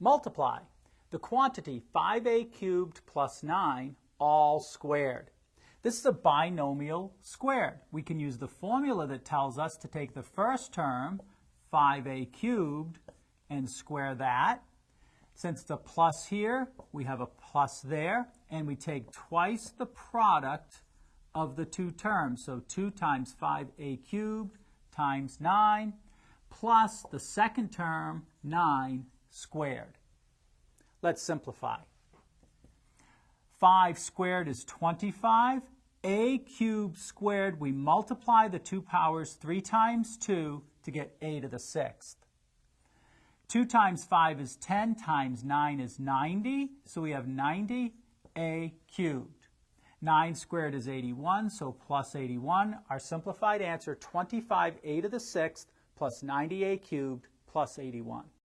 Multiply the quantity 5a cubed plus 9 all squared. This is a binomial squared. We can use the formula that tells us to take the first term, 5a cubed, and square that. Since it's a plus here, we have a plus there, and we take twice the product of the two terms. So 2 times 5a cubed times 9, plus the second term, 9 squared. Let's simplify. 5 squared is 25. A cubed squared, we multiply the two powers 3 times 2 to get a to the 6th. 2 times 5 is 10, times 9 is 90, so we have 90a cubed. 9 squared is 81, so plus 81. Our simplified answer, 25a to the 6th plus 90a cubed plus 81.